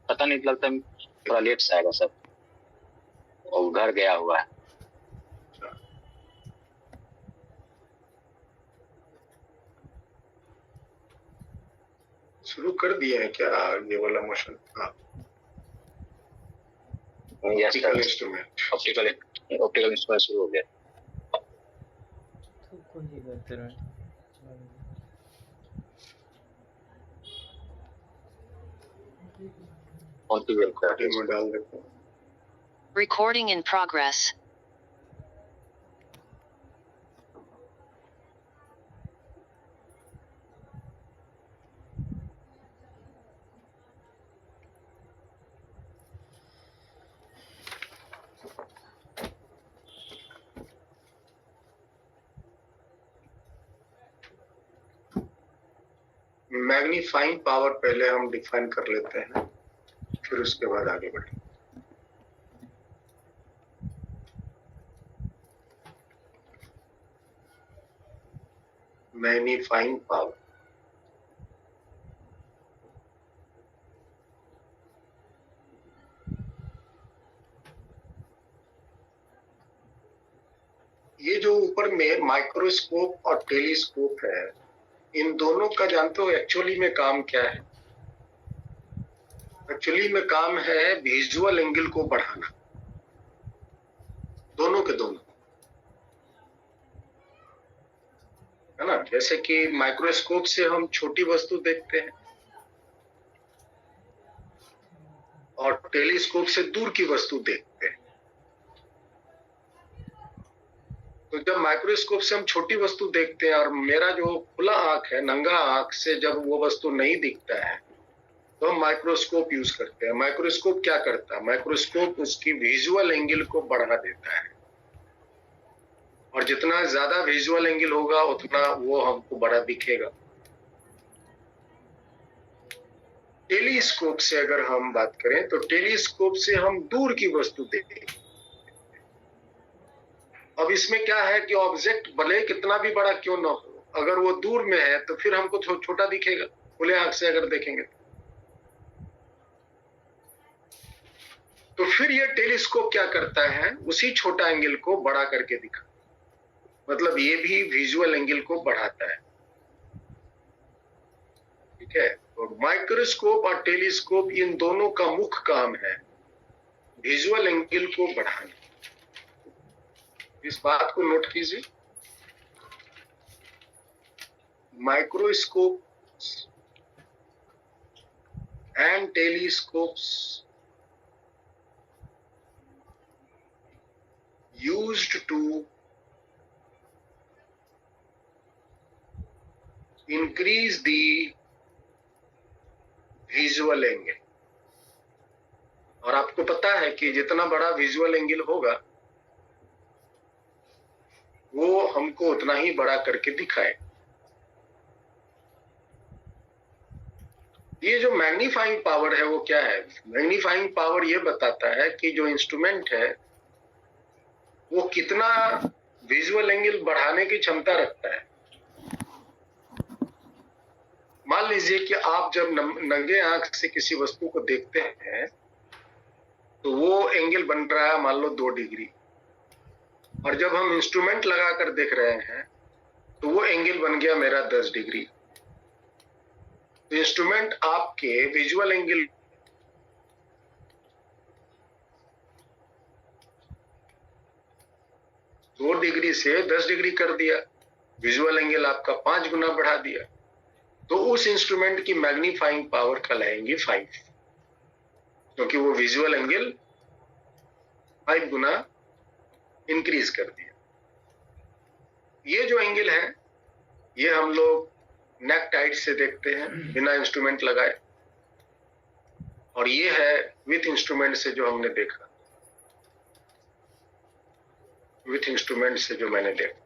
पता नहीं लगता, थोड़ा लेट से आएगा सर, और घर गया हुआ है। शुरू कर दिया है क्या ये वाला मोशन? हाँ, ऑप्टिकल इंस्ट्रूमेंट ऑप्टिकल इंस्ट्रूमेंट शुरू हो गया। में डाल देते हैं। Recording in progress. Magnifying power पहले हम डिफाइन कर लेते हैं, फिर उसके बाद आगे बढ़ें। मैग्नीफाइंग पावर, ये जो ऊपर में माइक्रोस्कोप और टेलीस्कोप है, इन दोनों का जानते हो एक्चुअली में काम क्या है? एक्चुअली में काम है विजुअल एंगल को बढ़ाना, दोनों के दोनों, है ना। जैसे कि माइक्रोस्कोप से हम छोटी वस्तु देखते हैं और टेलीस्कोप से दूर की वस्तु देखते हैं। तो जब माइक्रोस्कोप से हम छोटी वस्तु देखते हैं और मेरा जो खुला आंख है, नंगा आंख से जब वो वस्तु नहीं दिखता है, तो हम माइक्रोस्कोप यूज करते हैं। माइक्रोस्कोप क्या करता है? माइक्रोस्कोप उसकी विजुअल एंगल को बढ़ा देता है, और जितना ज्यादा विजुअल एंगल होगा उतना वो हमको बड़ा दिखेगा। टेलीस्कोप से अगर हम बात करें तो टेलीस्कोप से हम दूर की वस्तु देखेंगे। अब इसमें क्या है कि ऑब्जेक्ट भले कितना भी बड़ा क्यों ना हो, अगर वो दूर में है तो फिर हमको छोटा दिखेगा, खुले आंख से अगर देखेंगे तो फिर ये टेलीस्कोप क्या करता है? उसी छोटा एंगल को बड़ा करके दिखा, मतलब ये भी विजुअल एंगल को बढ़ाता है। ठीक है, तो माइक्रोस्कोप और टेलीस्कोप इन दोनों का मुख्य काम है विजुअल एंगल को बढ़ाना। इस बात को नोट कीजिए। Microscope and telescopes used to increase the visual angle। और आपको पता है कि जितना बड़ा विजुअल एंगल होगा वो हमको उतना ही बड़ा करके दिखाए। ये जो मैग्नीफाइंग पावर है वो क्या है? मैग्नीफाइंग पावर ये बताता है कि जो इंस्ट्रूमेंट है वो कितना विजुअल एंगल बढ़ाने की क्षमता रखता है। मान लीजिए कि आप जब नंगे आंख से किसी वस्तु को देखते हैं तो वो एंगल बन रहा है मान लो 2 डिग्री, और जब हम इंस्ट्रूमेंट लगाकर देख रहे हैं तो वो एंगल बन गया मेरा 10 डिग्री। तो इंस्ट्रूमेंट आपके विजुअल एंगल दो डिग्री से 10 डिग्री कर दिया, विजुअल एंगल आपका 5 गुना बढ़ा दिया। तो उस इंस्ट्रूमेंट की मैग्नीफाइंग पावर कहलाएंगे 5, क्योंकि वो विजुअल एंगल 5 गुना इंक्रीज कर दिया। ये जो एंगल है ये हम लोग नेक टाइट से देखते हैं बिना इंस्ट्रूमेंट लगाए, और ये है विथ इंस्ट्रूमेंट से जो हमने देखा, विथ इंस्ट्रूमेंट से जो मैंने देखा।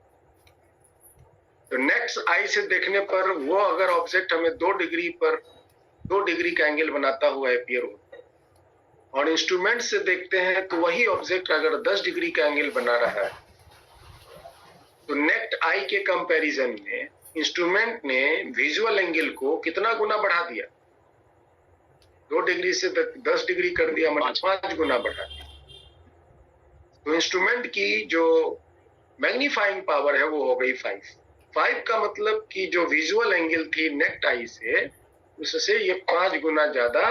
तो नेक्स्ट आई से देखने पर वो अगर ऑब्जेक्ट हमें 2 डिग्री पर 2 डिग्री का एंगल बनाता हुआ अपीयर होता है, और इंस्ट्रूमेंट से देखते हैं तो वही ऑब्जेक्ट अगर 10 डिग्री का एंगल बना रहा है, तो नेक्स्ट आई के कंपैरिजन में इंस्ट्रूमेंट ने विजुअल एंगल को कितना गुना बढ़ा दिया? 2 डिग्री से 10 डिग्री कर दिया, मतलब 5 गुना बढ़ा दिया। तो इंस्ट्रूमेंट की जो मैग्नीफाइंग पावर है वो हो गई 5 का मतलब कि जो विजुअल एंगल थी नेक्ट आई से, उससे ये 5 गुना ज्यादा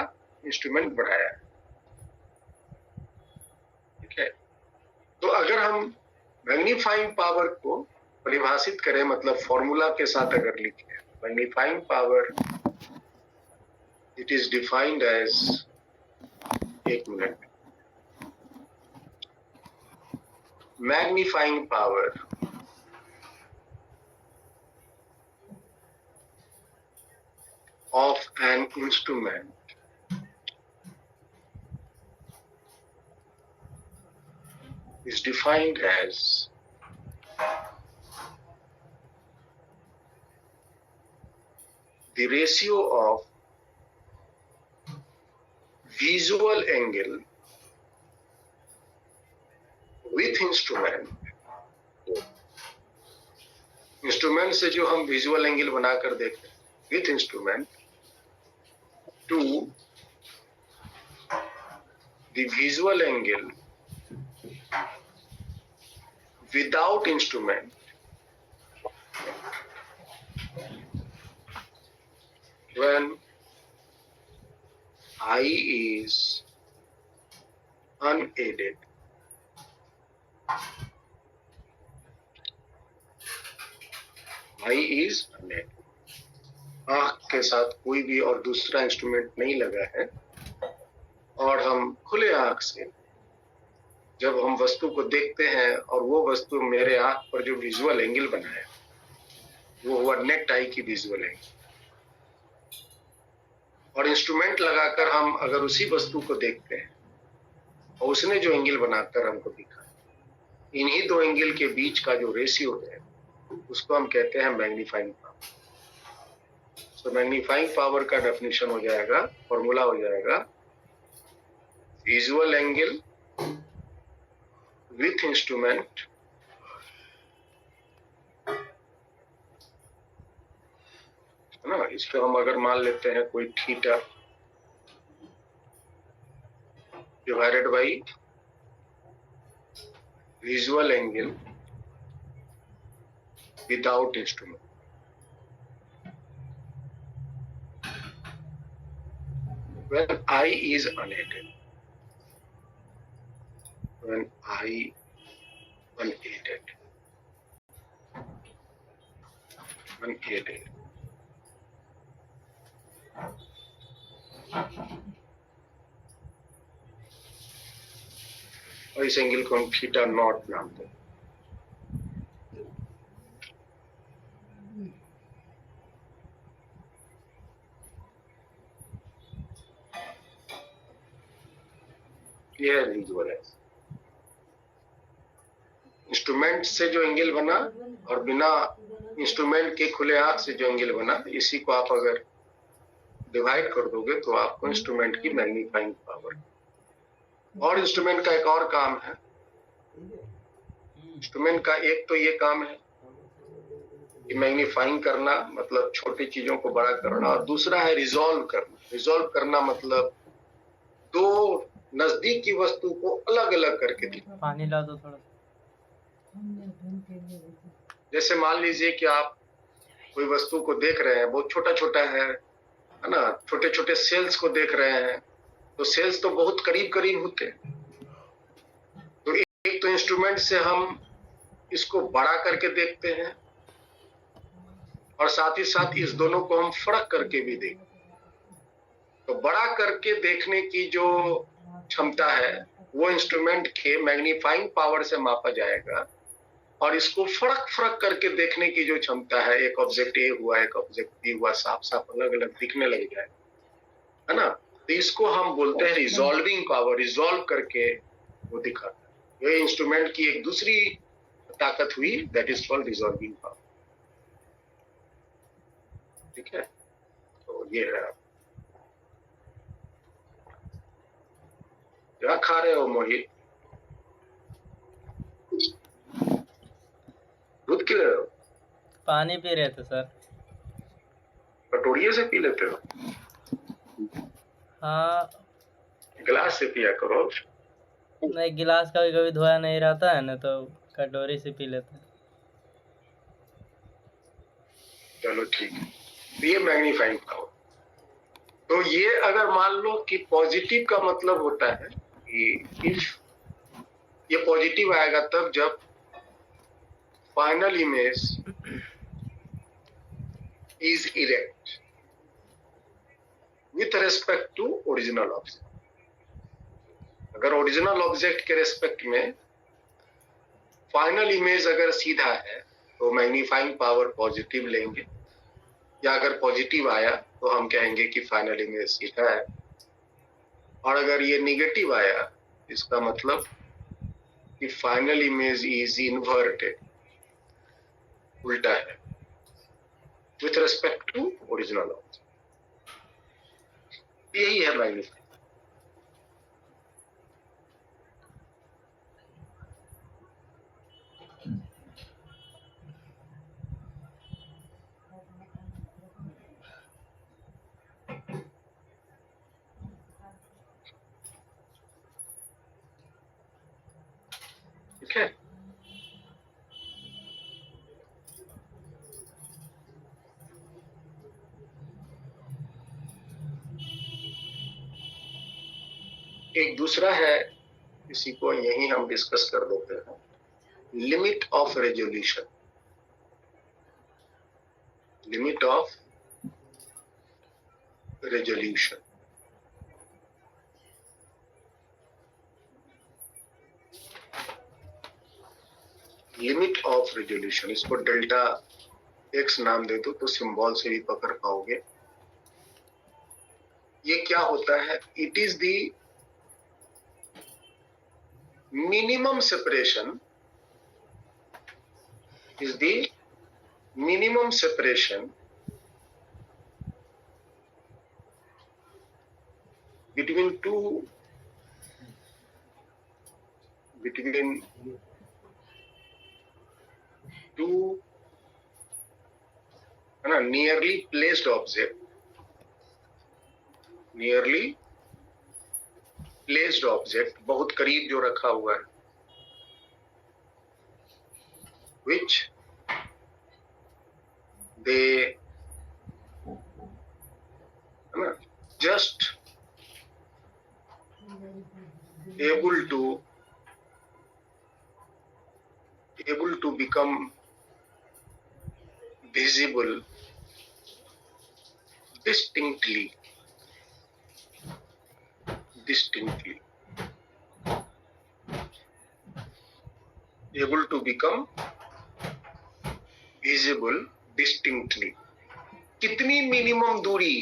इंस्ट्रूमेंट बढ़ाया है। ठीक है, तो अगर हम मैग्नीफाइंग पावर को परिभाषित करें, मतलब फॉर्मूला के साथ अगर लिखें, magnifying power it is defined as, एक मिनट, magnifying power of an instrument is defined as the ratio of visual angle with instrument, instrument से जो हम विजुअल एंगल बनाकर देखते हैं, with instrument to the visual angle without instrument when eye is unaided. Eye is unaided. आंख के साथ कोई भी और दूसरा इंस्ट्रूमेंट नहीं लगा है, और हम खुले आंख से जब हम वस्तु को देखते हैं और वो वस्तु मेरे आंख पर जो विजुअल एंगल बना है वो हुआ नेक्ट आई की विजुअल एंगल, और इंस्ट्रूमेंट लगाकर हम अगर उसी वस्तु को देखते हैं और उसने जो एंगल बनाकर हमको दिखा, इन्हीं दो एंगल के बीच का जो रेशियो है उसको हम कहते हैं मैग्नीफाइंग पावर। तो मैग्नीफाइंग पावर का डेफिनेशन हो जाएगा, फॉर्मूला हो जाएगा, विजुअल एंगल विथ इंस्ट्रूमेंट है ना। इस पे हम अगर मान लेते हैं कोई theta divided by visual angle without instrument, when eye is unaided, when eye unaided, unaided, और इस एंगल को हम थीटा नॉट नाम दें। यह विजुअल है, इंस्ट्रूमेंट से जो एंगल बना और बिना इंस्ट्रूमेंट के खुले आंख से जो एंगल बना, इसी को आप अगर डिवाइड कर दोगे तो आपको इंस्ट्रूमेंट की मैग्नीफाइंग पावर। और इंस्ट्रूमेंट का एक और काम है, इंस्ट्रूमेंट का एक तो ये काम है कि मैग्नीफाइंग करना, मतलब छोटी चीजों को बड़ा करना, और दूसरा है रिजॉल्व करना। रिजॉल्व करना मतलब दो नजदीक की वस्तु को अलग अलग करके दिखाना। पानी ला दो थोड़ा। जैसे मान लीजिए कि आप कोई वस्तु को देख रहे हैं, बहुत छोटा छोटा है ना, छोटे छोटे सेल्स को देख रहे हैं, तो सेल्स तो बहुत करीब करीब होते हैं। तो एक तो इंस्ट्रूमेंट से हम इसको बड़ा करके देखते हैं, और साथ ही साथ इस दोनों को हम फर्क करके भी देखते हैं। तो बड़ा करके देखने की जो क्षमता है वो इंस्ट्रूमेंट के मैग्नीफाइंग पावर से मापा जाएगा, और इसको फर्क फर्क करके देखने की जो क्षमता है, एक ऑब्जेक्ट ए हुआ, एक ऑब्जेक्ट बी हुआ, साफ साफ अलग अलग दिखने लग जाएगा, है ना। तो इसको हम बोलते हैं रिजॉल्विंग पावर। रिजॉल्व करके वो दिखाता है, ये इंस्ट्रूमेंट की एक दूसरी ताकत हुई, that is called resolving power. ठीक है, तो ये है। क्या खा रहे हो मोहित? दूध पी रहे हो? पानी पी रहे थे सर। कटोरिये से पी लेते हो? हाँ, गिलास से पिया करो। नहीं गिलास कभी कभी धोया नहीं रहता है ना, तो कटोरी से पी लेते हैं। चलो ठीक है, तो ये मैग्नीफाइंग पावर। तो ये अगर मान लो कि पॉजिटिव का मतलब होता है कि इफ ये पॉजिटिव आएगा तब जब final image is erect with respect to original object। अगर ओरिजिनल ऑब्जेक्ट के रेस्पेक्ट में फाइनल इमेज अगर सीधा है तो मैग्नीफाइंग पावर पॉजिटिव लेंगे, या अगर पॉजिटिव आया तो हम कहेंगे कि फाइनल इमेज सीधा है। और अगर ये निगेटिव आया इसका मतलब कि फाइनल इमेज इज इन्वर्टेड, उल्टा है with respect to original object। यही है मैग्नीफाइंग। ठीक है, एक दूसरा है, इसी को यही हम डिस्कस कर देते हैं, limit of resolution. Limit of resolution, limit of resolution, इसको डेल्टा एक्स नाम दे दो तो सिंबल से भी पकड़ पाओगे। ये क्या होता है? It is the minimum separation, is the minimum separation between two है ना, nearly placed object, nearly placed object, बहुत करीब जो रखा हुआ है, which they just able to become visible distinctly, able to become visible distinctly। कितनी मिनिमम दूरी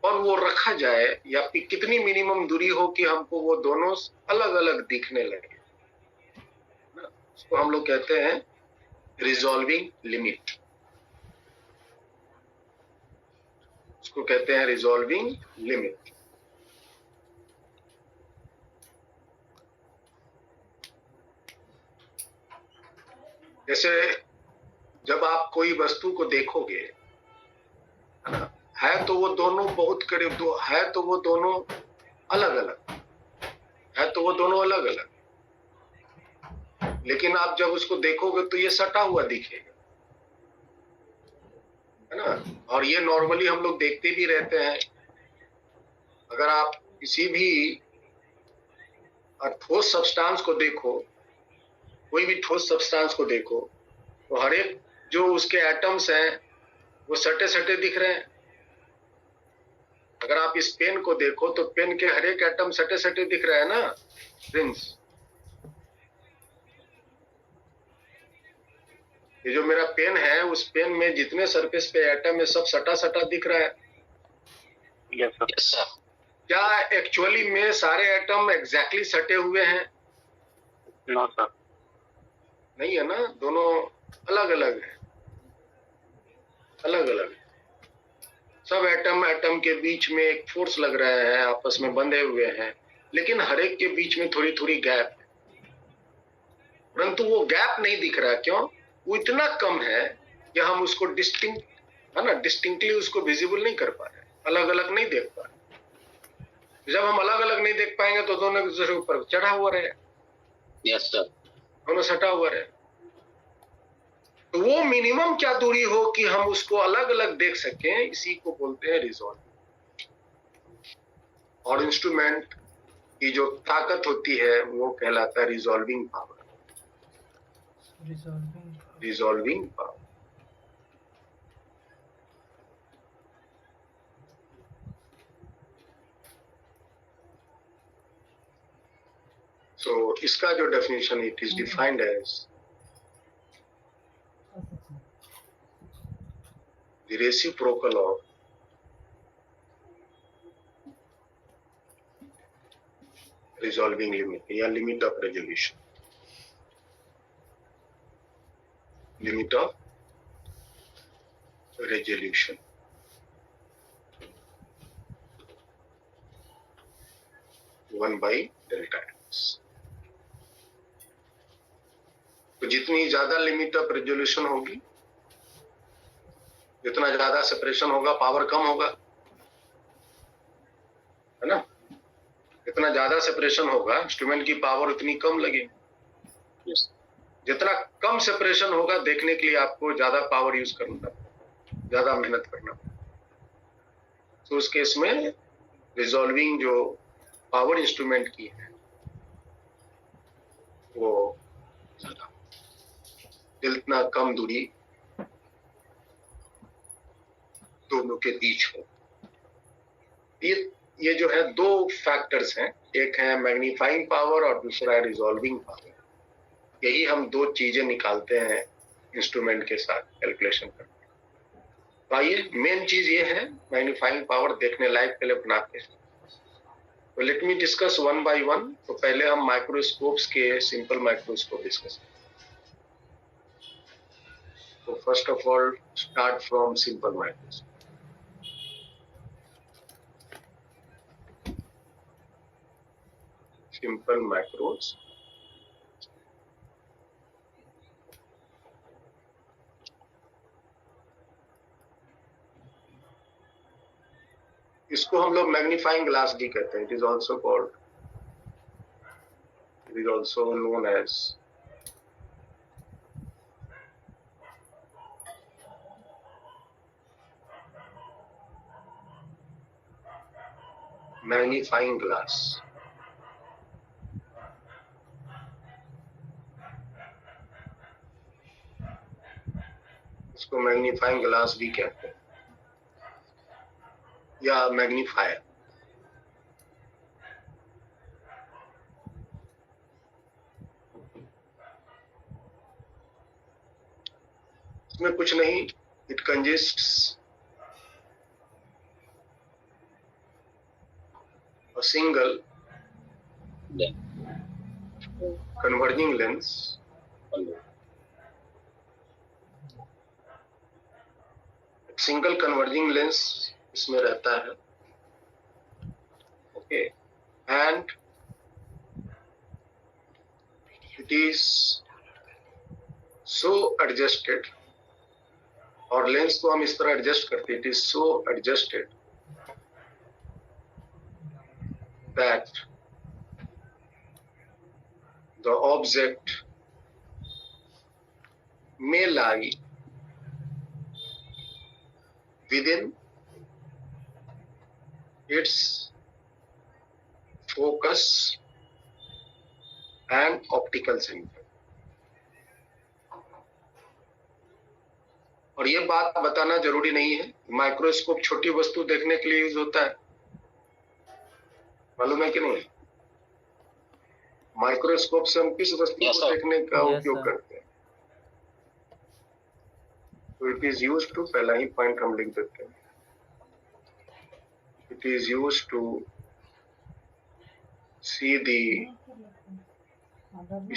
पर वो रखा जाए, या फिर कितनी मिनिमम दूरी हो कि हमको वो दोनों अलग अलग दिखने लगे, उसको हम लोग कहते हैं रिजॉल्विंग लिमिट। उसको कहते हैं रिजॉल्विंग लिमिट। जैसे जब आप कोई वस्तु को देखोगे, है तो वो दोनों बहुत करीब, दो है तो वो दोनों अलग अलग, है तो वो दोनों अलग अलग, लेकिन आप जब उसको देखोगे तो ये सटा हुआ दिखेगा, है ना। और ये नॉर्मली हम लोग देखते भी रहते हैं। अगर आप किसी भी ठोस सब्सटेंस को देखो, कोई भी ठोस सब्सटेंस को देखो, तो हर एक जो उसके एटम्स हैं वो सटे सटे दिख रहे हैं। अगर आप इस पेन को देखो तो पेन के हर एक एटम सटे सटे दिख रहा है ना प्रिंस। ये जो मेरा पेन है, उस पेन में जितने सरफेस पे एटम है सब सटा सटा दिख रहा है। Yes sir. क्या एक्चुअली में सारे एटम एग्जैक्टली सटे हुए हैं? No sir. नहीं है ना, दोनों अलग अलग है, अलग अलग। सब एटम के बीच में एक फोर्स लग रहा है, आपस में बंधे हुए हैं, लेकिन हर एक के बीच में थोड़ी थोड़ी गैप है, परंतु वो गैप नहीं दिख रहा। क्यों? वो इतना कम है कि हम उसको डिस्टिंक्ट, है ना, डिस्टिंक्टली उसको विजिबल नहीं कर पा रहे, अलग अलग नहीं देख पा रहे। जब हम अलग अलग नहीं देख पाएंगे तो दोनों एक दूसरे के ऊपर चढ़ा हुआ रहे, यस सर। दोनों सटा हुआ रहे। तो वो मिनिमम क्या दूरी हो कि हम उसको अलग अलग देख सकें, इसी को बोलते हैं रिजॉल्विंग। और इंस्ट्रूमेंट की जो ताकत होती है वो कहलाता है रिजॉल्विंग पावर। Resolving power. तो इसका जो definition it is defined as the reciprocal of resolving limit या limit of resolution, limit of resolution। 1/Δx। तो जितनी ज्यादा लिमिट ऑफ रेजोल्यूशन होगी, जितना ज्यादा सेपरेशन होगा, पावर कम होगा, है ना। जितना ज्यादा सेपरेशन होगा इंस्ट्रूमेंट की पावर उतनी कम लगेगी। जितना कम सेपरेशन होगा देखने के लिए आपको ज्यादा पावर यूज करना, ज्यादा मेहनत करना। तो उस केस में रिजॉल्विंग जो पावर इंस्ट्रूमेंट की है वो ज्यादा, जितना कम दूरी दोनों के बीच हो। ये जो है दो फैक्टर्स हैं, एक है मैग्नीफाइंग पावर और दूसरा है रिजॉल्विंग पावर। यही हम दो चीजें निकालते हैं इंस्ट्रूमेंट के साथ कैलकुलेशन करते हैं। तो आइए मेन चीज ये है मैग्नीफाइंग पावर देखने लायक पहले बनाते हैं। तो let me discuss one by one. तो पहले हम माइक्रोस्कोप्स के सिंपल माइक्रोस्कोप डिस्कस करें। तो first of all start from simple microscope. Simple macros. इसको हम लोग मैग्नीफाइंग ग्लास भी कहते हैं। It is also called, it is also known as magnifying glass. इसको मैग्नीफाइंग ग्लास भी कहते हैं या मैग्नीफायर। इसमें कुछ नहीं, it consists a single converging lens single converging lens इसमें रहता है। Okay, and it is so adjusted, और लेंस को हम इस तरह एडजस्ट करते हैं, it is so adjusted that the object may lie within its focus and optical center। और ये बात बताना जरूरी नहीं है, माइक्रोस्कोप छोटी वस्तु देखने के लिए यूज होता है, मालूम है कि नहीं। माइक्रोस्कोप से हम किस वस्तु को देखने का उपयोग करते हैं। तो इट इज यूज्ड टू, पहला ही पॉइंट हम लिख देते हैं, it is used to see the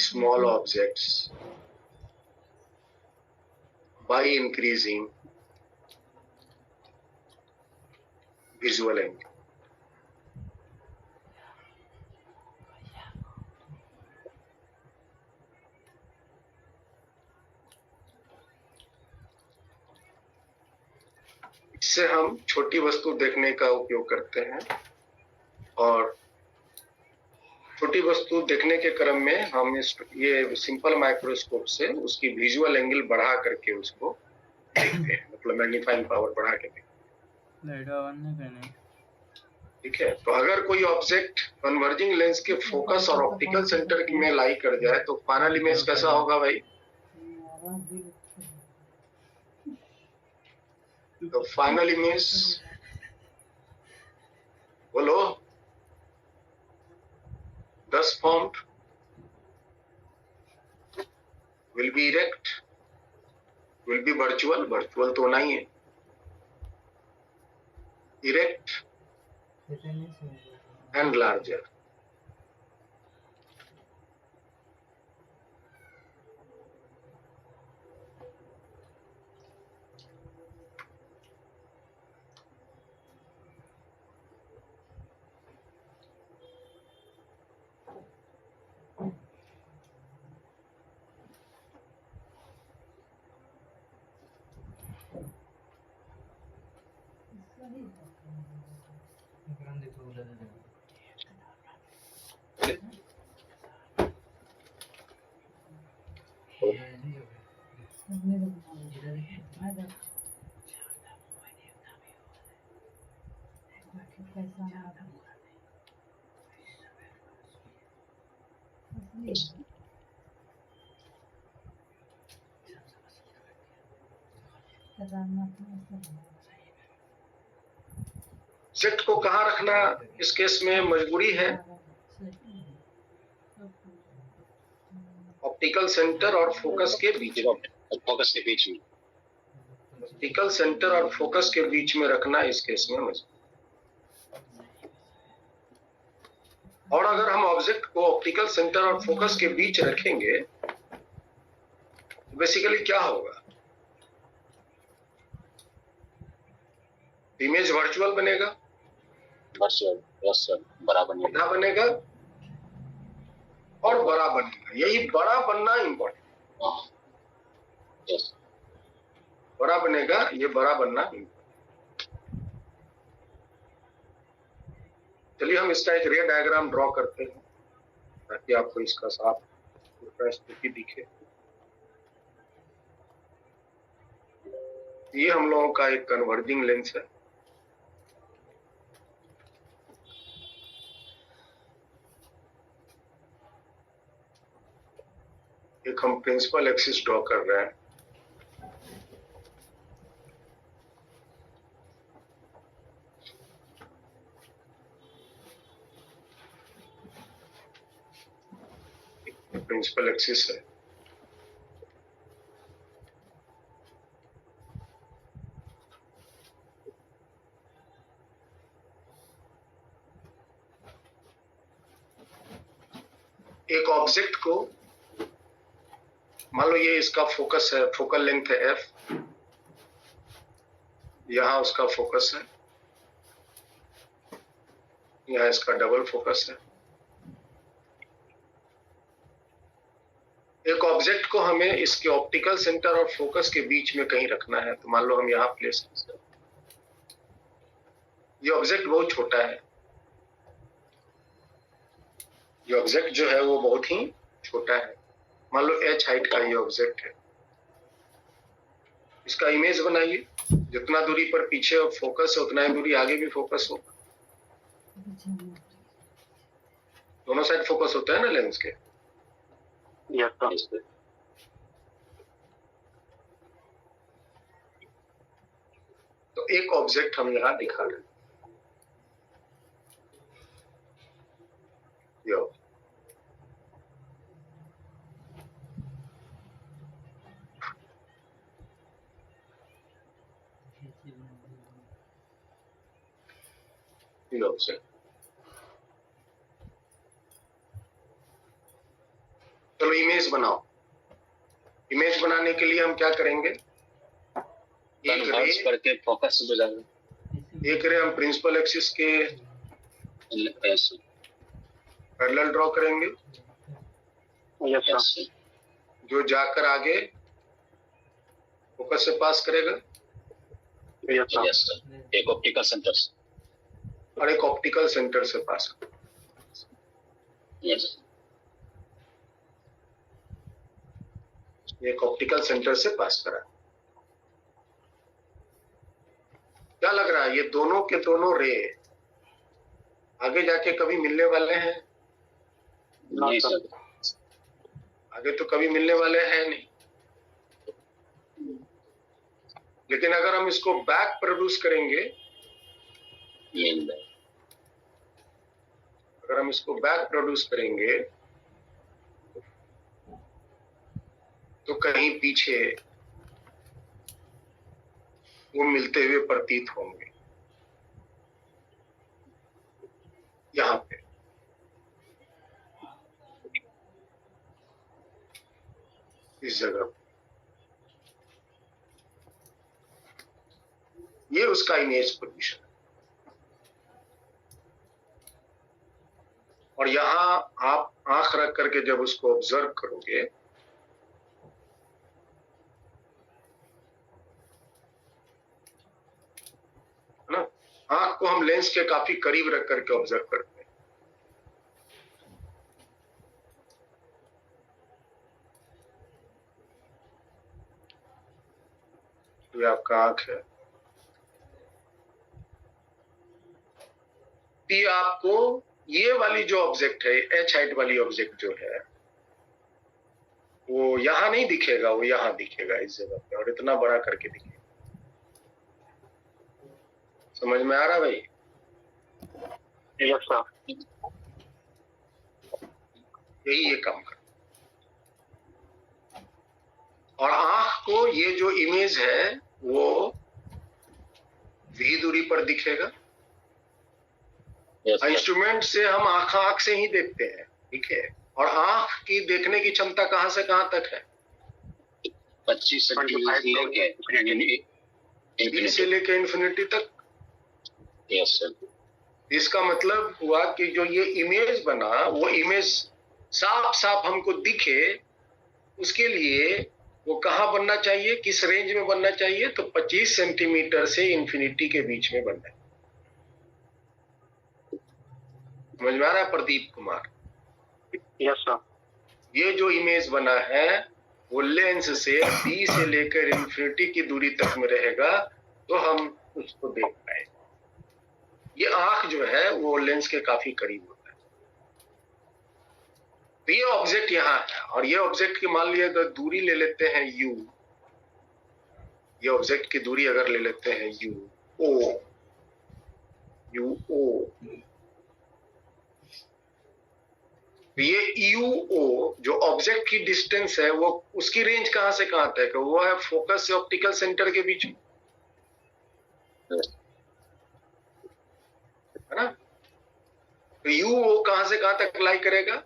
small objects by increasing visual angle। इससे हम छोटी वस्तु देखने का उपयोग करते हैं और छोटी वस्तु देखने के क्रम में हम ये सिंपल माइक्रोस्कोप से उसकी विजुअल एंगल बढ़ा करके उसको देखते हैं, मतलब मैग्नीफाइंग पावर बढ़ा के देखते हैं। ठीक है, तो अगर कोई ऑब्जेक्ट कन्वर्जिंग लेंस के फोकस और ऑप्टिकल सेंटर में लाई कर जाए तो फाइनल इमेज कैसा होगा भाई? तो फाइनल इमेज बोलो, thus formed will be erect, will be virtual तो होना ही है, erect and larger. सेट को कहाँ रखना इस केस में मजबूरी है? ऑप्टिकल सेंटर और फोकस के बीच में, फोकस के बीच में, ऑप्टिकल सेंटर और फोकस के बीच में रखना इस केस में मजबूरी। और अगर हम ऑब्जेक्ट को ऑप्टिकल सेंटर और फोकस के बीच रखेंगे तो बेसिकली क्या होगा? इमेज वर्चुअल बनेगा, वर्चुअल बड़ा बनेगा, बनेगा और बड़ा बनेगा। यही बड़ा बनना इम्पोर्टेंट, बड़ा बनेगा, ये बड़ा बनना इम्पोर्टेंट। चलिए हम इसका एक रे डायग्राम ड्रॉ करते हैं ताकि आपको इसका साफ स्थिति दिखे। ये हम लोगों का एक कन्वर्जिंग लेंस है। एक हम प्रिंसिपल एक्सिस ड्रॉ कर रहे हैं। प्रिंसिपल एक्सिस है। एक ऑब्जेक्ट को मान लो ये इसका फोकस है, फोकल लेंथ है f, यहां उसका फोकस है, यहां इसका डबल फोकस है। एक ऑब्जेक्ट को हमें इसके ऑप्टिकल सेंटर और फोकस के बीच में कहीं रखना है, तो मान लो हम यहां प्लेस करते हैं। ये ऑब्जेक्ट बहुत छोटा है, ये ऑब्जेक्ट जो है वो बहुत ही छोटा है। मान लो h हाइट का ये ऑब्जेक्ट है। इसका इमेज बनाइए, जितना दूरी पर पीछे फोकस है उतना ही दूरी आगे भी फोकस होगा। दोनों साइड फोकस होता है ना लेंस के। तो एक ऑब्जेक्ट हम यहां दिखा रहे हैं, ऑब्जेक्ट। चलो इमेज बनाओ। इमेज बनाने के लिए हम क्या करेंगे? एक करके फोकस एक रे हम प्रिंसिपल एक्सिस के पैरेलल ड्रॉ करेंगे, जो जाकर आगे फोकस से पास करेगा। एक ऑप्टिकल सेंटर से। और एक ऑप्टिकल सेंटर से पास करा। यस एक ऑप्टिकल सेंटर से पास करा। क्या लग रहा है, ये दोनों के दोनों रे आगे जाके कभी मिलने वाले हैं? नहीं सर। आगे तो कभी मिलने वाले हैं नहीं। लेकिन अगर हम इसको बैक प्रोड्यूस करेंगे, मिल गए। अगर हम इसको बैक प्रोड्यूस करेंगे तो कहीं पीछे वो मिलते हुए प्रतीत होंगे। यहां पे इस जगह पे ये उसका इमेज पोजीशन है। और यहां आप आंख रख करके जब उसको ऑब्जर्व करोगे है ना, आंख को हम लेंस के काफी करीब रख करके ऑब्जर्व करते हैं। ये आपका आंख है। ये आपको ये वाली जो ऑब्जेक्ट है, एच हाइट वाली ऑब्जेक्ट जो है, वो यहां नहीं दिखेगा, वो यहां दिखेगा इस जगह पे, और इतना बड़ा करके दिखेगा। समझ में आ रहा भाई? Yes sir. यही ये काम कर। और आंख को ये जो इमेज है वो v दूरी पर दिखेगा। Yes sir. इंस्ट्रूमेंट से हम आंख से ही देखते हैं, ठीक है। और आंख की देखने की क्षमता कहां से कहां तक है? 25 सेंटीमीटर से लेके इंफिनिटी तक। Yes sir. इसका मतलब हुआ कि जो ये इमेज बना, वो इमेज साफ साफ हमको दिखे, उसके लिए वो कहाँ बनना चाहिए, किस रेंज में बनना चाहिए? तो 25 सेंटीमीटर से इंफिनिटी के बीच में बनना है। समझ में आ रहा है प्रदीप कुमार? Yes sir. ये जो इमेज बना है वो लेंस से बी से लेकर इंफिनिटी की दूरी तक में रहेगा, तो हम उसको देख पाए। ये आंख जो है वो लेंस के काफी करीब होता है। तो ये ऑब्जेक्ट यहाँ है, और ये ऑब्जेक्ट की मान लिया अगर दूरी ले लेते हैं u, ये ऑब्जेक्ट की दूरी अगर ले लेते हैं u o, तो ये UO जो ऑब्जेक्ट की डिस्टेंस है, वो उसकी रेंज कहां से कहां तक है? वो है फोकस से ऑप्टिकल सेंटर के बीच में, है ना। तो UO कहां से कहां तक लाई करेगा?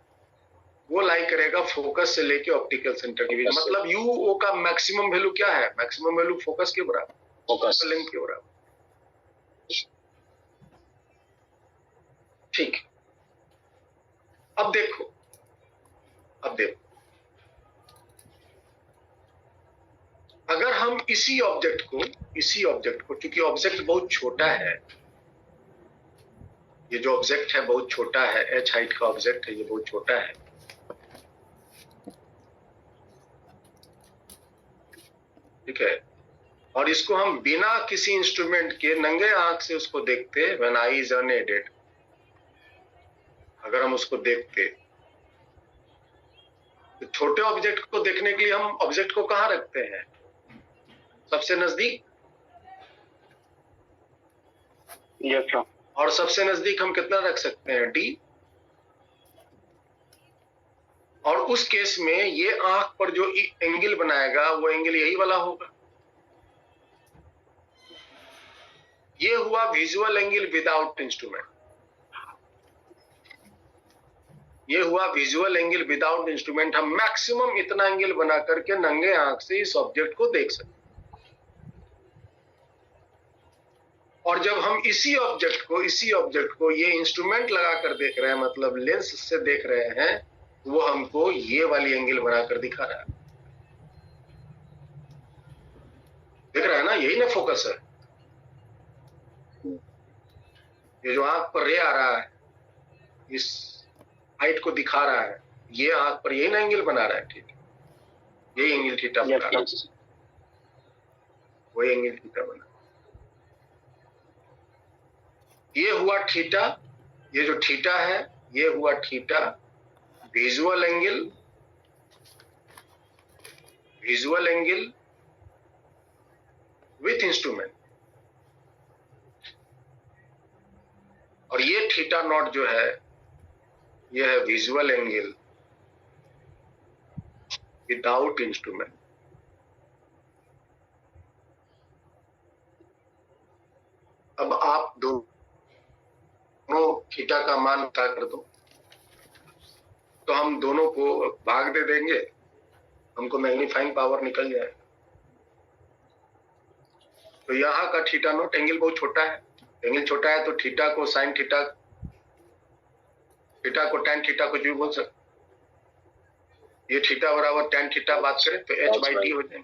वो लाई करेगा फोकस से लेके ऑप्टिकल सेंटर के बीच। मतलब UO का मैक्सिमम वैल्यू क्या है? मैक्सिमम वैल्यू फोकस के बराबर, फोकस लेंथ के बराबर। ठीक। अब देखो अगर हम इसी ऑब्जेक्ट को क्योंकि ऑब्जेक्ट बहुत छोटा है, ये जो ऑब्जेक्ट है बहुत छोटा है, एच हाइट का ऑब्जेक्ट है, ये बहुत छोटा है, ठीक है। और इसको हम बिना किसी इंस्ट्रूमेंट के नंगे आंख से उसको देखते, व्हेन आई इज अनएडेड, अगर हम उसको देखते, तो छोटे ऑब्जेक्ट को देखने के लिए हम ऑब्जेक्ट को कहां रखते हैं? सबसे नजदीक। Yes sir. और सबसे नजदीक हम कितना रख सकते हैं? D। और उस केस में ये आंख पर जो एंगल बनाएगा वो एंगल यही वाला होगा। ये हुआ विजुअल एंगल विदाउट इंस्ट्रूमेंट। ये हुआ विजुअल एंगल विदाउट इंस्ट्रूमेंट। हम मैक्सिमम इतना एंगल बना करके नंगे आंख से इस ऑब्जेक्ट को देख सकते हैं। और जब हम इसी ऑब्जेक्ट को ये इंस्ट्रूमेंट लगाकर देख रहे हैं, मतलब लेंस से देख रहे हैं, वो हमको ये वाली एंगल बनाकर दिखा रहा है। देख रहा है ना, यही ना फोकस है। ये जो आंख पर रे आ रहा है, इस हाइट को दिखा रहा है, ये आंख पर यही ना एंगल बना रहा है, ठीक, ये एंगल थीटा बना रहा है, वही एंगल थीटा बना। ये हुआ थीटा, ये जो थीटा है ये हुआ theta, visual angle with instrument, और ये थीटा नॉट जो है ये है विजुअल एंगल विदाउट इंस्ट्रूमेंट। अब आप दोनों थीटा का मान पता कर दो, तो हम दोनों को भाग दे देंगे, हमको मैग्नीफाइंग पावर निकल जाएगा। तो यहाँ का थीटा नॉट, एंगल बहुत छोटा है, एंगल छोटा है तो थीटा को साइन थीटा, थीटा को tan थीटा कुछ भी बोल सकते, ये थीटा बराबर tan थीटा बात करें तो h/d हो जाएगा,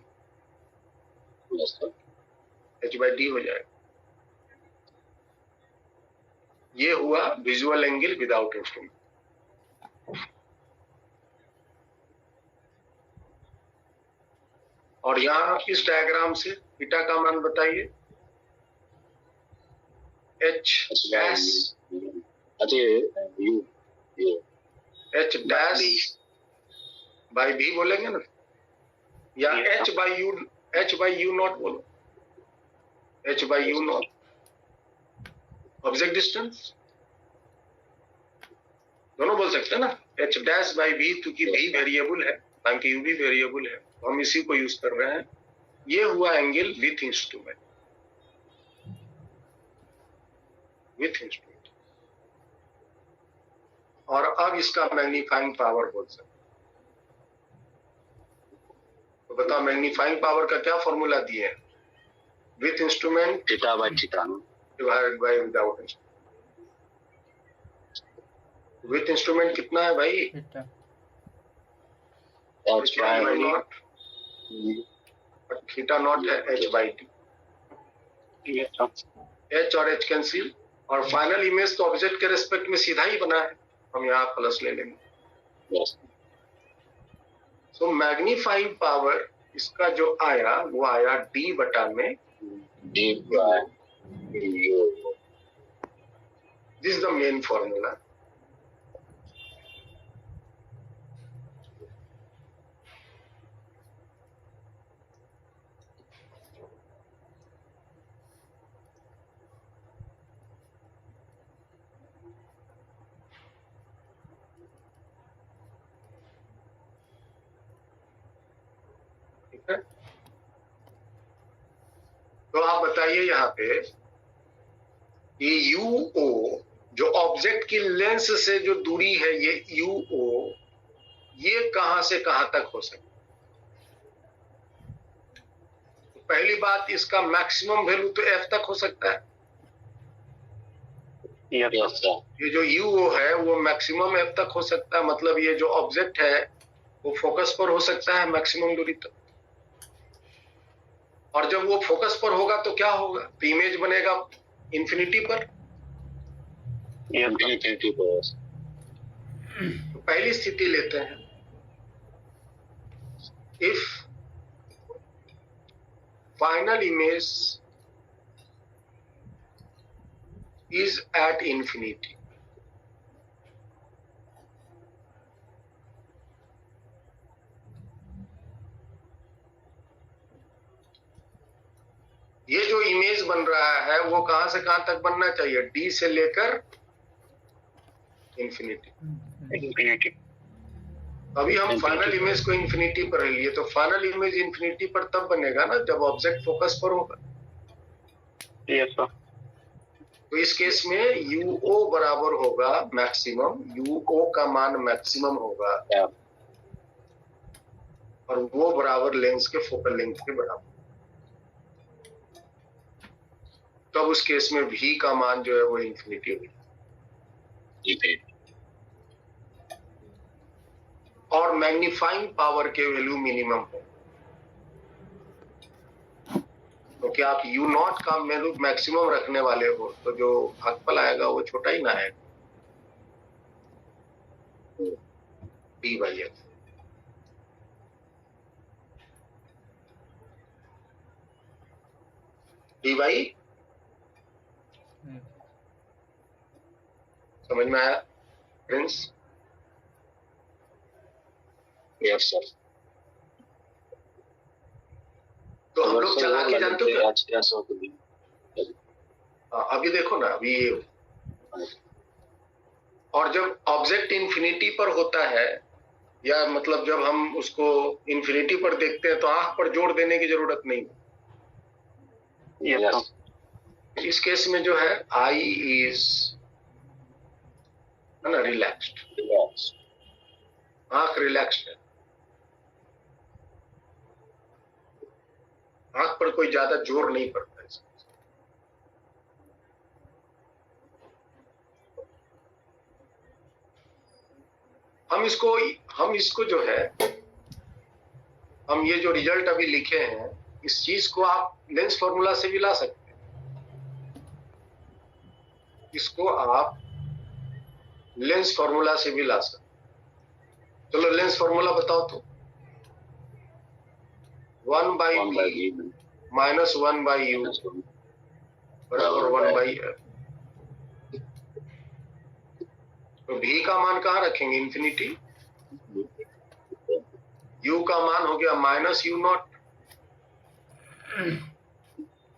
h/d हो जाएगा। ये हुआ विजुअल एंगल विदाउट इंस्ट्रूमेंट। और यहाँ इस डायग्राम से थीटा का मान बताइए, h dash, h dash by v बोलेंगे ना, या h बाई यू नॉट बोलो, h by you not, object distance दोनों बोल सकते हैं ना, h डैश बाई v, क्योंकि v वेरिएबल है, बाकी u भी वेरिएबल है, तो हम इसी को यूज कर रहे हैं। ये हुआ एंगल विथ इंस्ट्रूमेंट, और अब इसका मैग्नीफाइंग पावर बोल सकते, तो बताओ मैग्नीफाइंग पावर का क्या फॉर्मूला दिए हैं, with instrument theta by theta divided by without instrument. With instrument कितना है भाई, थीटा थीटा नॉट है h/d, h और h कैंसिल, और फाइनल इमेज तो ऑब्जेक्ट के रेस्पेक्ट में सीधा ही बना है, हम यहाँ प्लस ले लेंगे। सो मैग्नीफाइंग पावर इसका जो आया वो आया d बटा में d by u। This is the main formula. तो आप बताइए यहाँ पे ये UO जो ऑब्जेक्ट की लेंस से जो दूरी है, ये UO ये कहां से कहां तक हो सकता है। तो पहली बात, इसका मैक्सिमम वैल्यू तो F तक हो सकता है, ये जो UO है वो मैक्सिमम F तक हो सकता है, मतलब ये जो ऑब्जेक्ट है वो फोकस पर हो सकता है मैक्सिमम दूरी तक, और जब वो फोकस पर होगा तो क्या होगा, तो इमेज बनेगा इंफिनिटी पर। तो पहली स्थिति लेते हैं, if final image is at infinity, ये जो इमेज बन रहा है वो कहां से कहां तक बनना चाहिए, D से लेकर इंफिनिटी। अभी हम फाइनल इमेज को इंफिनिटी पर लिए, तो फाइनल इमेज इंफिनिटी पर तब बनेगा ना जब ऑब्जेक्ट फोकस पर होगा। तो इस केस में UO बराबर होगा मैक्सिमम, UO का मान मैक्सिमम होगा, और वो बराबर लेंस के फोकल लेंथ के बराबर। तब उस केस में V का मान जो है वो इंफिनिटी होगी, और मैग्नीफाइंग पावर के वैल्यू मिनिमम हो। क्योंकि आप यू नॉट का मैक्सिमम रखने वाले हो तो जो भागफल आएगा वो छोटा ही ना आएगा, D/F। D/, समझ में आया प्रिंस? Yes sir. तो हम लोग चला के जानते हो क्या? अभी देखो ना, अभी और जब ऑब्जेक्ट इंफिनिटी पर होता है, या मतलब जब हम उसको इंफिनिटी पर देखते हैं तो आंख पर जोर देने की जरूरत नहीं है। इस केस में जो है आई इज, है ना, रिलैक्स्ड, आंख रिलैक्स्ड है, आंख पर कोई ज्यादा जोर नहीं पड़ता है। हम इसको जो है, हम ये जो रिजल्ट अभी लिखे हैं, इस चीज को आप लेंस फॉर्मूला से भी ला सकते हैं। इसको आप लेंस फॉर्मूला से भी ला सकते हैं। चलो लेंस फॉर्मूला बताओ तो। 1/b माइनस 1/u बराबर 1/f। तो v का मान कहाँ रखेंगे? इंफिनिटी। u का मान हो गया माइनस u नॉट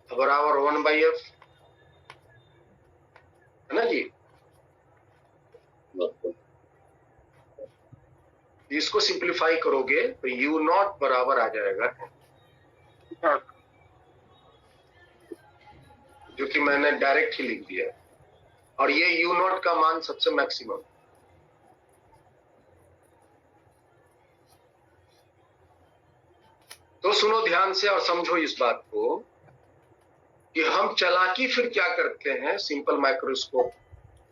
बराबर 1/f, है ना जी? इसको सिंप्लीफाई करोगे तो u नॉट बराबर आ जाएगा, जो कि मैंने डायरेक्ट ही लिख दिया, और ये u नॉट का मान सबसे मैक्सिमम। तो सुनो ध्यान से और समझो इस बात को कि हम चालाकी फिर क्या करते हैं सिंपल माइक्रोस्कोप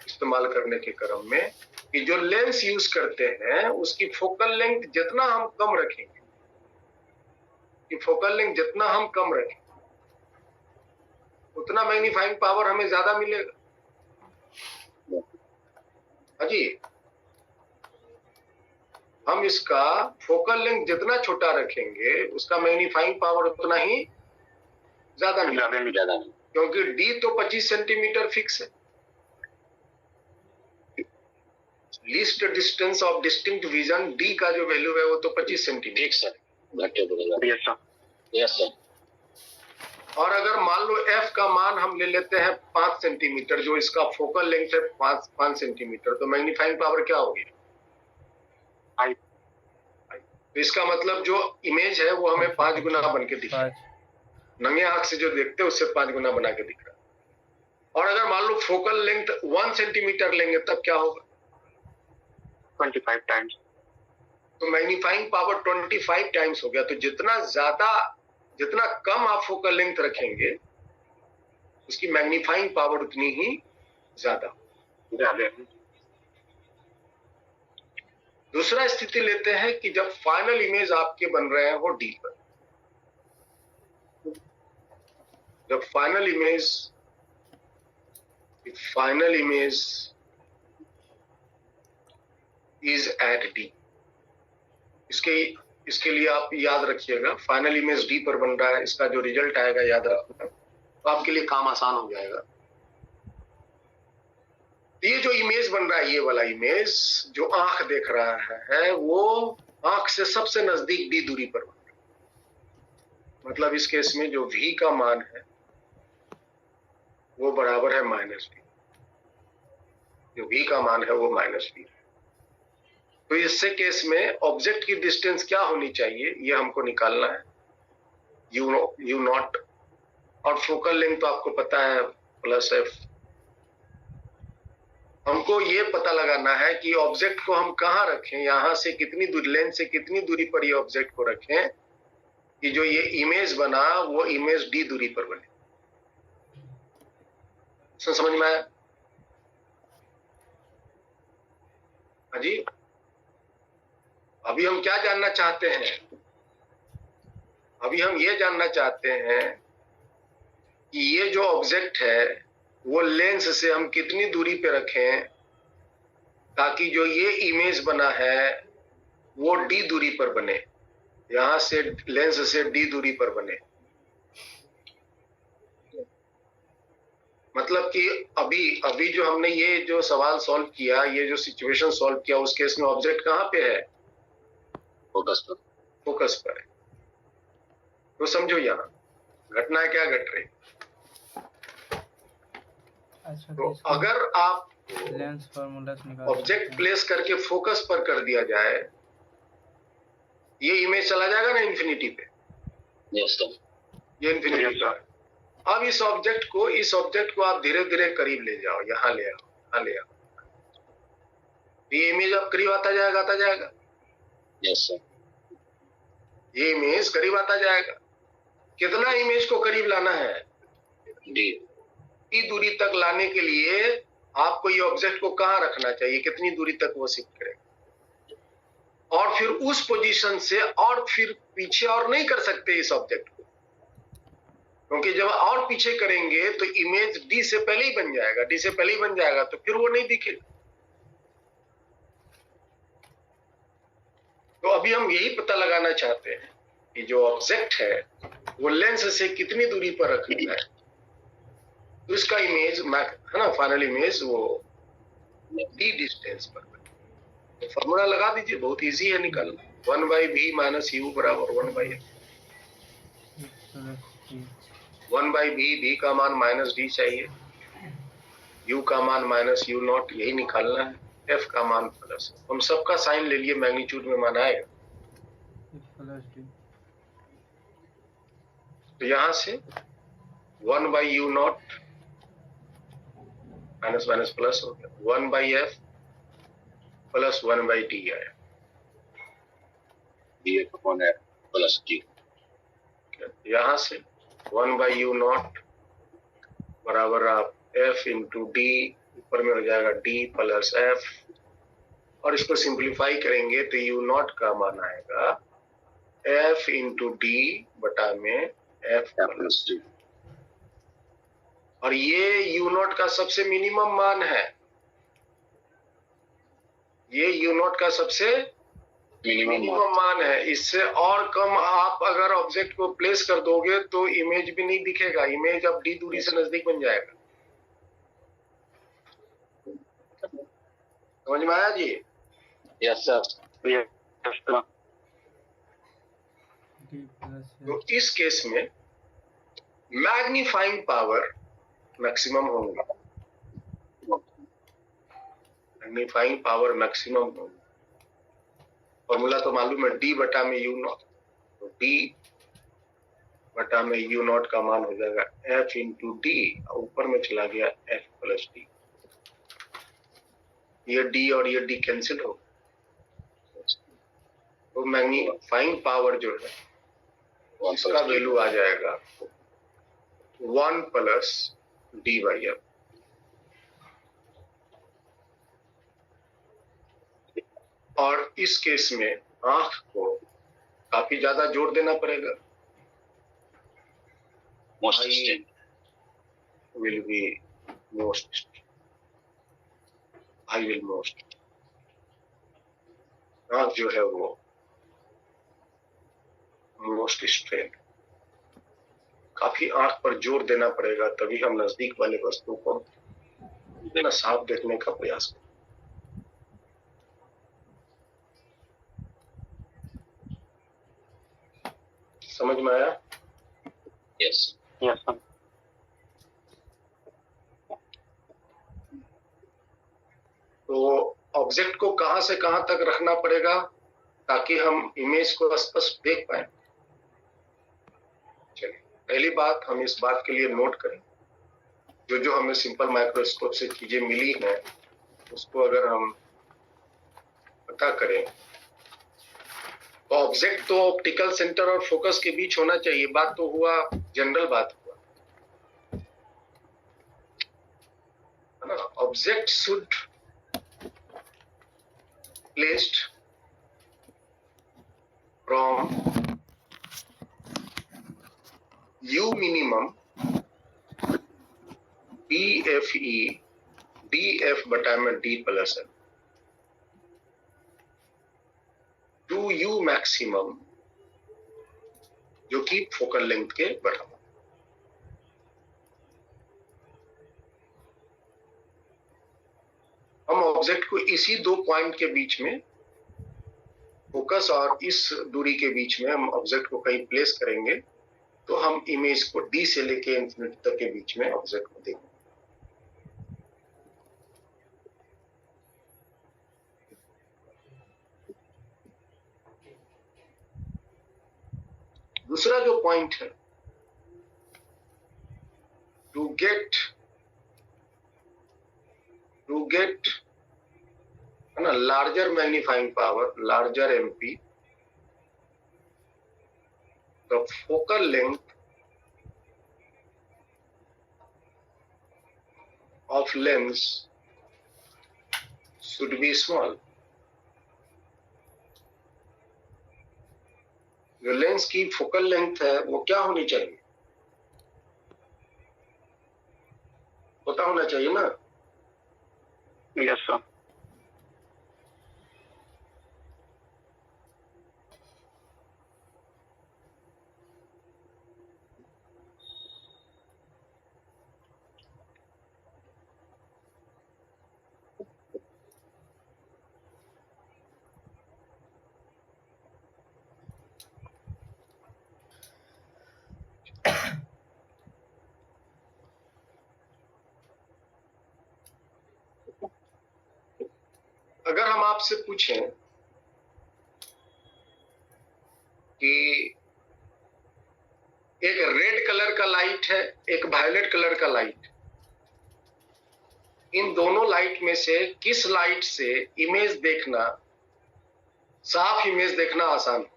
इस्तेमाल करने के क्रम में, कि जो लेंस यूज करते हैं उसकी फोकल लेंथ जितना हम कम रखेंगे, कि फोकल लेंथ जितना हम कम रखें उतना मैग्नीफाइंग पावर हमें ज्यादा मिलेगा। हाजी, हम इसका फोकल लेंथ जितना छोटा रखेंगे उसका मैग्नीफाइंग पावर उतना ही ज्यादा मिलेगा, क्योंकि डी तो 25 सेंटीमीटर फिक्स है। Least distance of distinct vision D का जो वैल्यू है वो तो 25 सेंटीमीटर। Yes sir. और अगर मान लो एफ का मान हम ले लेते हैं 5 सेंटीमीटर, जो इसका फोकल लेंथ है 5 सेंटीमीटर, तो मैग्नीफाइंग पावर क्या होगी? तो इसका मतलब जो इमेज है वो हमें 5 गुना बन के दिख रहा है, नंगे आंख से जो देखते हैं उससे 5 गुना बना के दिख रहा है। और अगर मान लो फोकल लेंथ 1 सेंटीमीटर लेंगे तब क्या होगा? 25 टाइम्स। तो मैग्नीफाइंग पावर 25 टाइम्स हो गया। तो जितना कम आप फोकल लेंथ रखेंगे उसकी मैग्नीफाइंग पावर उतनी ही ज्यादा। दूसरा स्थिति लेते हैं कि जब फाइनल इमेज आपके बन रहे हैं वो डी पर, जब final image is at D. इसके लिए आप याद रखिएगा, फाइनल इमेज डी पर बन रहा है, इसका जो रिजल्ट आएगा याद रखना, तो आपके लिए काम आसान हो जाएगा। ये जो इमेज बन रहा है, ये वाला इमेज जो आंख देख रहा है वो आंख से सबसे नजदीक डी दूरी पर बन रहा है। मतलब इस केस में जो v का मान है वो बराबर है -d, जो v का मान है वो -d। तो इससे केस में ऑब्जेक्ट की डिस्टेंस क्या होनी चाहिए ये हमको निकालना है, u नॉट, और फोकल लेंथ तो आपको पता है +f। हमको ये पता लगाना है कि ऑब्जेक्ट को हम कहाँ रखें, यहां से कितनी दूरी, लेंस से कितनी दूरी पर ये ऑब्जेक्ट को रखें कि जो ये इमेज बना वो इमेज डी दूरी पर बने। समझ में आया? हाँ जी। अभी हम क्या जानना चाहते हैं? अभी हम ये जानना चाहते हैं कि ये जो ऑब्जेक्ट है वो लेंस से हम कितनी दूरी पे रखें ताकि जो ये इमेज बना है वो d दूरी पर बने, यहां से लेंस से d दूरी पर बने। मतलब कि अभी अभी जो हमने ये जो सवाल सॉल्व किया, ये जो सिचुएशन सॉल्व किया, उस केस में ऑब्जेक्ट कहाँ पे है? फोकस पर। फोकस पर है। तो समझो यहाँ घटना क्या घट रही। अच्छा तो अगर आप लेंस फार्मूला निकाल ऑब्जेक्ट प्लेस करके फोकस पर कर दिया जाए, ये इमेज चला जाएगा ना इन्फिनिटी पे। Yes sir. ये इन्फिनिटी Yes, पे। अब इस ऑब्जेक्ट को आप धीरे धीरे करीब ले जाओ, यहाँ ले आओ, यहाँ ले आओ। ये इमेज अब करीब आता जाएगा। Yes sir. ये इमेज करीब आता जाएगा। कितना इमेज को करीब लाना है? डी। इतनी दूरी तक लाने के लिए आपको ये ऑब्जेक्ट को कहाँ रखना चाहिए, कितनी दूरी तक वो शिफ्ट करेगा, और फिर उस पोजीशन से और फिर पीछे और नहीं कर सकते इस ऑब्जेक्ट को, क्योंकि जब और पीछे करेंगे तो इमेज डी से पहले ही बन जाएगा। डी से पहले ही बन जाएगा तो फिर वो नहीं दिखेगा। तो अभी हम यही पता लगाना चाहते हैं कि जो ऑब्जेक्ट है वो लेंस से कितनी दूरी पर रखना है, तो इसका इमेज है ना, फाइनल इमेज वो डी डिस्टेंस पर। तो फॉर्मूला लगा दीजिए, बहुत इजी है निकालना। 1/v माइनस यू बराबर 1/f। 1/v, v का मान माइनस डी चाहिए, u का मान माइनस यू नॉट, यही निकालना है। f का मान प्लस, हम सबका साइन ले लिए, मैग्नीट्यूड में मान आएगा। तो यहां से 1/u not minus minus plus हो गया, 1/f प्लस 1/d आया। df upon f plus d। यहां से 1/u नॉट बराबर आप f इंटू डी, ऊपर में हो जाएगा d प्लस f, और इसको सिंप्लीफाई करेंगे तो u नॉट का मान आएगा f इंटू डी बटा में f प्लस d। और ये u नॉट का सबसे मिनिमम मान है, ये u नॉट का सबसे मिनिमम मान है। इससे और कम आप अगर ऑब्जेक्ट को प्लेस कर दोगे तो इमेज भी नहीं दिखेगा, इमेज अब डी दूरी से नजदीक बन जाएगा। समझ में आया जी? Yes sir. Yes, sir. तो इस केस में मैग्नीफाइंग पावर मैक्सिमम होंगे, मैग्नीफाइंग पावर मैक्सिमम होंगे। फॉर्मूला तो मालूम है, डी बटा में यू नॉट, तो डी बटा में यू नॉट का मान हो जाएगा एफ इंटू डी, ऊपर में चला गया एफ प्लस डी। ये डी और ये डी कैंसिल हो, तो मैग्नीफाइंग पावर जो है इसका वैल्यू आ जाएगा 1 प्लस डी बाई एफ। और इस केस में आंख को काफी ज्यादा जोर देना पड़ेगा। Most I state will be most, I will most। आंख जो है वो मोस्ट स्ट्रेन, काफी आंख पर जोर देना पड़ेगा, तभी हम नजदीक वाले वस्तु को बिना साफ देखने का प्रयास करें। समझ में आया? यस। Yes, sir. तो ऑब्जेक्ट को कहां से कहां तक रखना पड़ेगा ताकि हम इमेज को स्पष्ट देख पाए? चलिए, पहली बात हम इस बात के लिए नोट करें, जो हमें सिंपल माइक्रोस्कोप से चीजें मिली हैं उसको अगर हम पता करें, तो ऑब्जेक्ट तो ऑप्टिकल सेंटर और फोकस के बीच होना चाहिए। बात तो हुआ, जनरल बात हुआ, है ना। Object should placed from u minimum DFE DF बटा में D plus L 2U maximum जो कि फोकल लेंथ के बराबर। हम ऑब्जेक्ट को इसी दो पॉइंट के बीच में फोकस और इस दूरी के बीच में हम ऑब्जेक्ट को कहीं प्लेस करेंगे तो हम इमेज को D से लेके इंफिनिटी तक के बीच में ऑब्जेक्ट को देखेंगे। दूसरा जो पॉइंट है टू गेट है ना larger magnifying power, larger MP, the focal length of lens should be small. जो लेंस की फोकल लेंथ है वो क्या होनी चाहिए, पता होना चाहिए ना। Yes sir. अगर हम आपसे पूछें कि एक रेड कलर का लाइट है, एक वायलेट कलर का लाइट, इन दोनों लाइट में से किस लाइट से इमेज देखना, साफ इमेज देखना आसान है?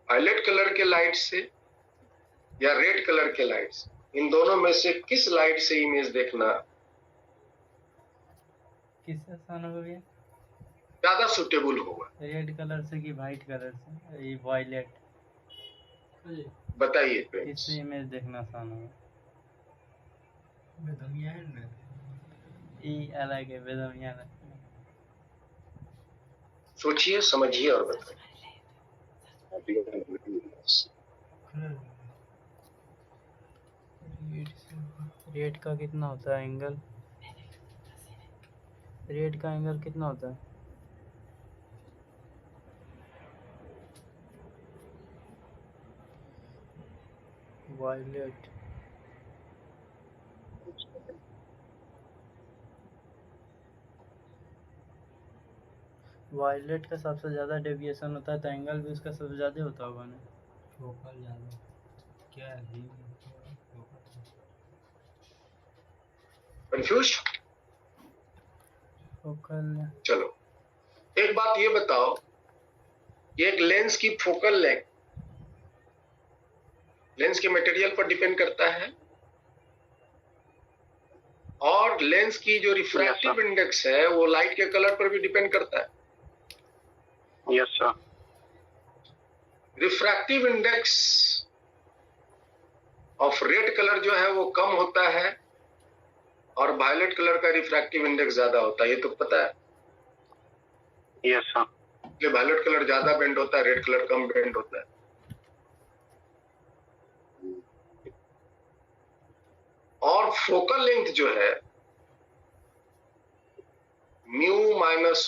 वायलेट कलर के लाइट से या रेड कलर के लाइट से, इन दोनों में से किस लाइट से इमेज देखना किससे आसान होगा भैया? ज्यादा सुटेबल होगा? रेड कलर से कि वाइट कलर से? ये वायलेट। बताइए। किससे इमेज देखना आसान होगा? बेदमिया है ना, ये अलग है, बेदमिया अलग। सोचिए, समझिए और बताइए। रेड का कितना होता है एंगल? रेड का एंगल कितना होता है? वायलेट वायलेट का सबसे ज़्यादा डेविएशन होता है तो एंगल भी उसका सबसे ज़्यादा होता होगा ना? फोकल ज्यादा क्या है? कंफ्यूज? फोकल। चलो एक बात ये बताओ, एक लेंस की फोकल लेंथ लेंस के मटेरियल पर डिपेंड करता है और लेंस की जो रिफ्रैक्टिव इंडेक्स है वो लाइट के कलर पर भी डिपेंड करता है। Yes sir. Refractive index of red colour जो है वो कम होता है और वायलेट कलर का रिफ्रैक्टिव इंडेक्स ज्यादा होता है, ये तो पता है। Yes sir. वायलेट कलर ज्यादा बेंड होता है, रेड कलर कम बेंड होता है। और फोकल लेंथ जो है mu minus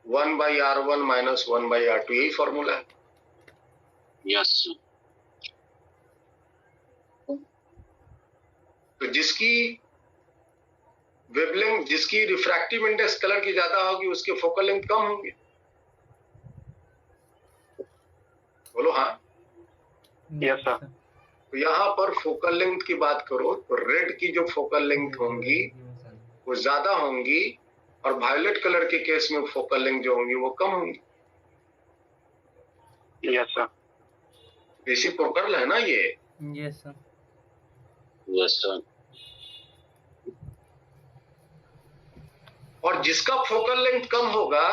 1/R1 minus 1/R2, यही फॉर्मूला है। यस तो जिसकी वेवलेंथ, जिसकी रिफ्रैक्टिव इंडेक्स कलर की ज्यादा होगी उसके फोकल लेंथ कम होंगे। बोलो हाँ। Yes sir. तो यहाँ पर फोकल लेंथ की बात करो तो रेड की जो फोकल लेंथ होंगी वो ज्यादा होंगी और वायलेट कलर के केस में फोकल लेंथ जो होंगी वो कम होंगी। Yes sir. रेसिप्रोकल है ना ये? Yes sir. Yes sir. और जिसका फोकल लेंथ कम होगा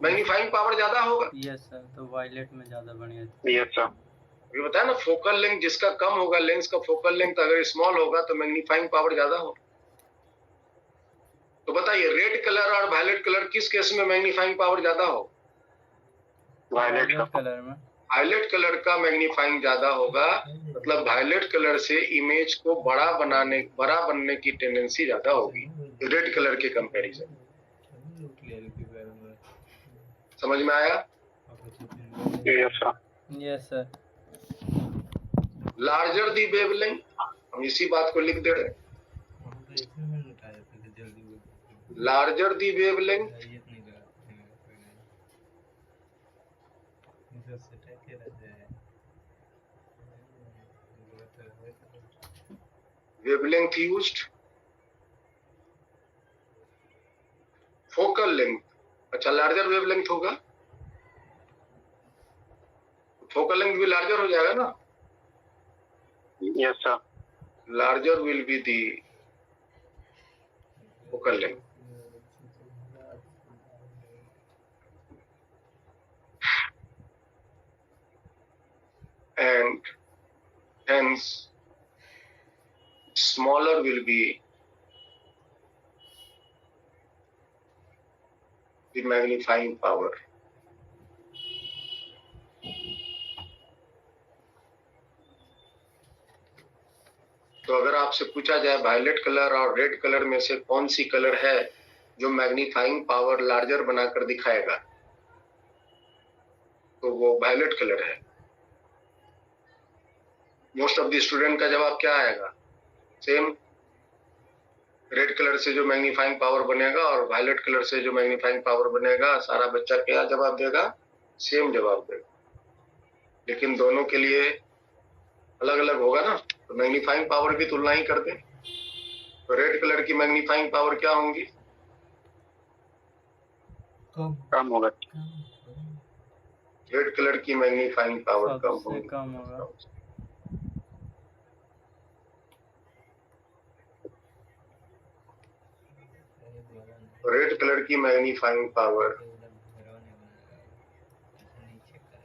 मैग्नीफाइंग पावर ज्यादा होगा। यस सर, तो वायलेट में ज्यादा बढ़िया थी। Yes sir. ये बताया ना, फोकल लेंथ जिसका कम होगा, लेंस का फोकल लेंथ अगर स्मॉल होगा तो मैग्नीफाइंग पावर ज्यादा होगा। तो बताइए रेड कलर और वायलेट कलर किस केस में मैग्नीफाइंग पावर ज्यादा हो? वायलेट का। कलर में वायलेट कलर का मैग्नीफाइंग ज्यादा होगा, मतलब वायलेट कलर से इमेज को बड़ा बनने की टेंडेंसी ज्यादा होगी रेड कलर के कंपैरिजन। समझ में आया? Yes sir. Yes sir. Larger the wavelength, हम इसी बात को लिख दे रहे हैं। Larger the wavelength, wavelength used, focal length. अच्छा, लार्जर वेवलेंथ होगा, फोकल लेंथ भी लार्जर हो जाएगा ना। Yes sir. Larger will be the focal length. And hence smaller will be the magnifying power. तो अगर आपसे पूछा जाए वायलेट कलर और रेड कलर में से कौन सी कलर है जो मैग्नीफाइंग पावर लार्जर बनाकर दिखाएगा, तो वो वायलेट कलर है। मोस्ट ऑफ द स्टूडेंट का जवाब क्या आएगा? सेम, रेड कलर से जो मैग्नीफाइंग पावर बनेगा और वायलेट कलर से जो मैग्नीफाइंग पावर बनेगा, सारा बच्चा क्या जवाब देगा? सेम जवाब देगा। लेकिन दोनों के लिए अलग अलग होगा ना, तो मैग्नीफाइंग पावर की तुलना ही कर दें। तो रेड कलर की मैग्नीफाइंग पावर क्या होंगी? कम होगा। रेड कलर की मैग्नीफाइंग पावर कम सबसे होगी। कम होगा। रेड कलर की मैग्नीफाइंग पावर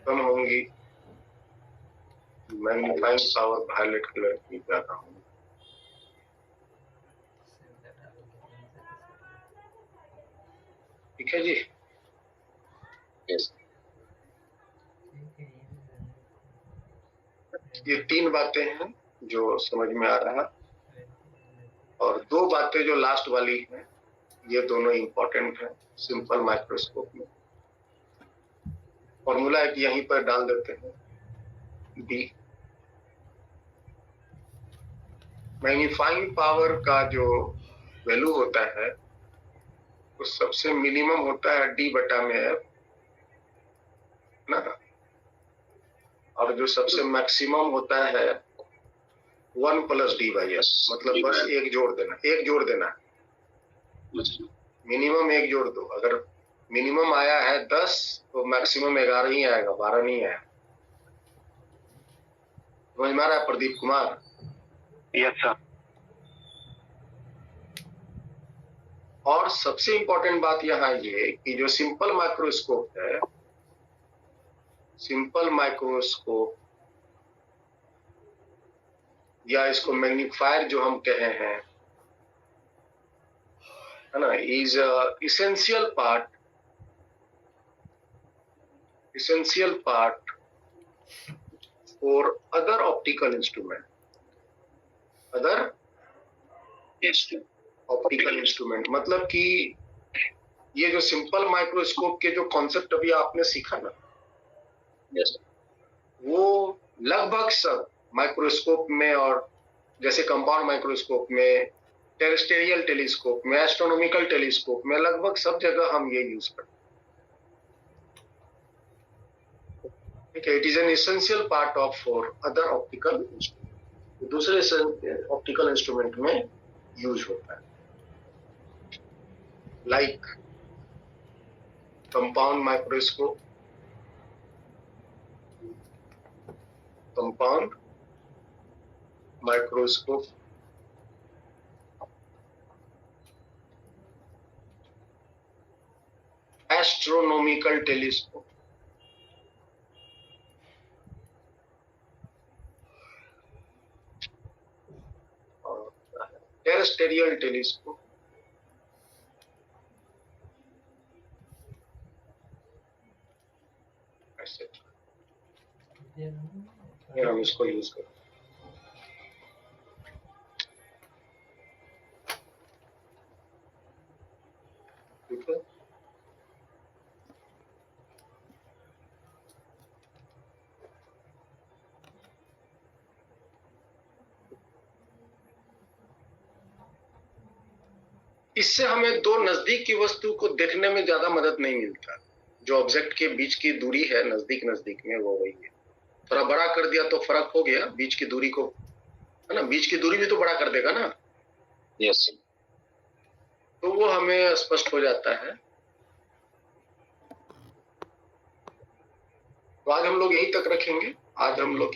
कम होंगी, मैग्नीफाइंग पावर वायलेट कलर की ज्यादा होगी। ठीक है जी। यस ये 3 बातें हैं जो समझ में आ रहा है, और 2 बातें जो लास्ट वाली हैं, ये दोनों इंपॉर्टेंट हैं सिंपल माइक्रोस्कोप में। फॉर्मूला एक यहीं पर डाल देते हैं, डी। मैग्नीफाइंग पावर का जो वैल्यू होता है वो सबसे मिनिमम होता है डी बटा में एफ ना, और जो सबसे मैक्सिमम होता है 1 प्लस डी बाई एस, मतलब बस एक जोड़ देना, मिनिमम एक जोड़ दो। अगर मिनिमम आया है 10 तो मैक्सिमम 11 ही आएगा, 12 नहीं आएगा। समझ में आ रहा है प्रदीप कुमार? Yes sir. और सबसे इंपॉर्टेंट बात यहाँ ये कि जो सिंपल माइक्रोस्कोप है, सिंपल माइक्रोस्कोप या इसको मैग्नीफायर जो हम कहे हैं, है ना, is essential part for other optical instrument, मतलब कि ये जो सिंपल माइक्रोस्कोप के जो कॉन्सेप्ट अभी आपने सीखा ना, यस वो लगभग सब माइक्रोस्कोप में, और जैसे कंपाउंड माइक्रोस्कोप में, टेरेस्टेरियल टेलीस्कोप में, एस्ट्रोनॉमिकल टेलीस्कोप में, लगभग सब जगह हम ये यूज करते हैं। ठीक है, it is an essential part of for other optical instrument, दूसरे ऑप्टिकल इंस्ट्रूमेंट में यूज होता है, like compound microscope, cylindrical telescope, और टेरेस्टेरियल टेलीस्कोप, फिर हम इसको यूज करते हैं। ठीक है, इससे हमें दो नजदीक की वस्तु को देखने में ज्यादा मदद नहीं मिलता। जो ऑब्जेक्ट के बीच की दूरी है नजदीक नजदीक में, वो वही है। थोड़ा बड़ा कर दिया तो फर्क हो गया बीच की दूरी को, है ना, बीच की दूरी भी तो बड़ा कर देगा ना, यस सर। तो वो हमें स्पष्ट हो जाता है। तो आज हम लोग यहीं तक रखेंगे। आज हम लोग